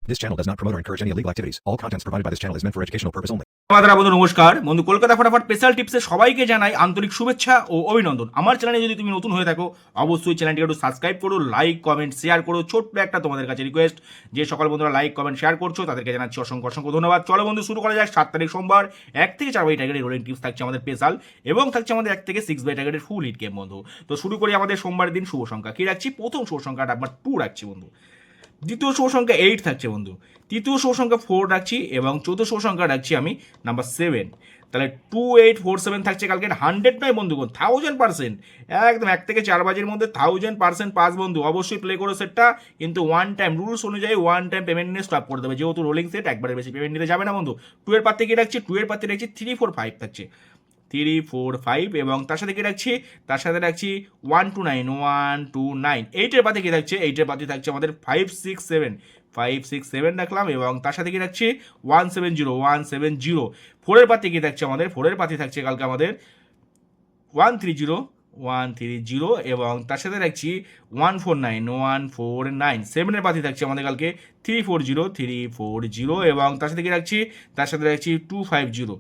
This channel does not promote or encourage any illegal activities. All contents provided by this channel is meant for educational purpose only. আমাদের বন্ধু নমস্কার বন্ধু, কলকাতা ফটাফট special টিপসে সবাইকে জানাই আন্তরিক শুভেচ্ছা ও অভিনন্দন। আমার চ্যানেলে যদি তুমি নতুন হয়ে থাকো অবশ্যই চ্যানেলটিকে একটু সাবস্ক্রাইব করো, লাইক কমেন্ট শেয়ার করো। ছোট্ট একটা তোমাদের কাছে রিকোয়েস্ট, যে সকল বন্ধুরা লাইক কমেন্ট শেয়ার করছো তাদেরকে জানাচ্ছি অসংখ্য অসংখ্য ধন্যবাদ। চলো বন্ধু শুরু করা যাক। 7 তারিখ সোমবার 1 থেকে 4 বাই টার্গেটের রোলিং টিপস থাকছে আমাদের স্পেশাল, এবং থাকছে আমাদের 1 থেকে 6 বাই টার্গেটের ফুল হিট গেম বন্ধু। তো শুরু করি আমাদের সোমবার দিন শুভ সংখ্যা কি রাখছি। প্রথম শুভ সংখ্যা নাম্বার 2 রাখছি বন্ধু। দ্বিতীয় শুভ সংখ্যা 8 থাকছে বন্ধু। তৃতীয় শুভ সংখ্যা 4 রাখছি, এবং চতুর্থ শুভ সংখ্যা রাখছি আমি নাম্বার 7। তাহলে 2847 থাকছে কালকে। 100 নয় বন্ধুগণ, 1000%। একদম 1 থেকে 4 বাজের মধ্যে 1000% পাস বন্ধু। অবশ্যই প্লে করো সেটটা, কিন্তু ওয়ান টাইম রুলস অনুযায়ী ওয়ান টাইম পেমেন্ট নিয়ে স্টপ করে দেবে, যেহেতু রোলিং সেট একবারের বেশি পেমেন্ট নিতে যাবে না বন্ধু। 2 এর পাতে কি রাখছি, 2 এর পাতে রাখছি 345 থাকছে 345, এবং তার সাথে কি রাখছি, তার সাথে রাখছি 129 129। 8 এর পাতে কি থাকছে, 8 এর পাতে থাকছে আমাদের 567 রাখলাম, এবং তার সাথে কি রাখছি 170। 4 এর পাতে কি থাকছে আমাদের, 4 এর পাতে থাকছে কালকে আমাদের 130, এবং তার সাথে রাখছি 149। 7 এর পাতে থাকছে আমাদের কালকে 340, এবং তার সাথে কি রাখছি, তার সাথে রাখছি 250।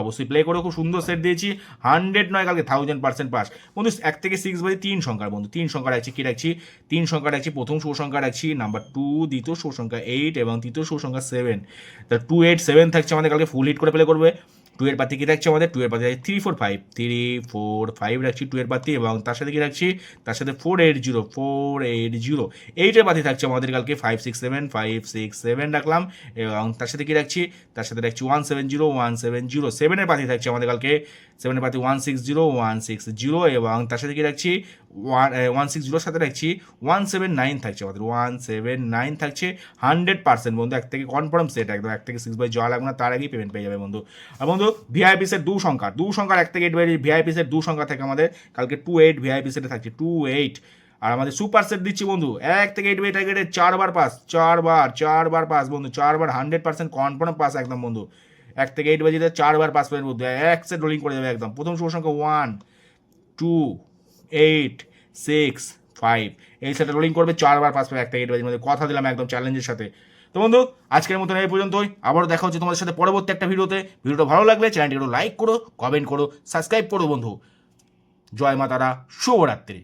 অবশ্যই প্লে করে খুব সুন্দর সেট দিয়েছি। 100 নয় কালকে 1000% পাস বন্ধু। 1 থেকে 6 বাজে 3 সংখ্যার বন্ধু। 3 সংখ্যা রাখছি কি রাখছি, 3 সংখ্যা রাখছি। প্রথম শুভ সংখ্যা রাখছি নাম্বার 2, দ্বিতীয় শুভ সংখ্যা 8, এবং তৃতীয় শুভ সংখ্যা 7। তাহলে 287 থাকছে আমাদের কালকে ফুল হিট করে প্লে করবে। 2 এর পাতি কি থাকছে আমাদের, 2 এর পাতি 345 রাখছি 2 এর পাতি, এবং তার সাথে কি রাখছি, তার সাথে 480। 8 এর পাতি থাকছে আমাদের কালকে 567 রাখলাম, এবং তার সাথে কি রাখছি, তার সাথে রাখছি 170। 7 এর পাতি থাকছে আমাদের কালকে 7 এর পাতি 160, এবং তার সাথে কি রাখছি 160 সাথে রাখছি 179 থাকছে আমাদের 179 থাকছে। 100% বন্ধু। 1 থেকে কনফার্ম সেট একদম। 1 থেকে 6 বাই যাওয়া লাগবে না, তার আগেই পেমেন্ট পেয়ে যাবে বন্ধু। আর বন্ধু ভিআইপি সেট 2 সংখ্যা 1 থেকে 8 বাই ভিআইপি সেট 2 সংখ্যা থেকে আমাদের কালকে 28 ভিআইপি সেটে থাকছে 28। আর আমাদের সুপার সেট দিচ্ছি বন্ধু 1 থেকে 8 বাই টার্গেটে 4 বার পাস, 4 বার পাস বন্ধু। 4 বার 100% কনফার্ম পাস একদম বন্ধু। 1 থেকে 8 বাজে 4 বার পাস পাবেন বন্ধু। 1 সেট রোলিং করে যাবে একদম। প্রথম শুভ সংখ্যা 1 2 8 6 5, এই সেটটা রোলিং করবে 4 বার পাস পাবে 1 থেকে 8 বাজের মধ্যে। কথা দিলাম একদম চ্যালেঞ্জের সাথে। তো বন্ধু আজকের মতন এই পর্যন্তই। আবারও দেখা হচ্ছে তোমাদের সাথে পরবর্তী একটা ভিডিওতে। ভিডিওটা ভালো লাগলে চ্যানেলটি একটু লাইক করো, কমেন্ট করো, সাবস্ক্রাইব করো বন্ধু। জয় মা তারা, শুভরাত্রি।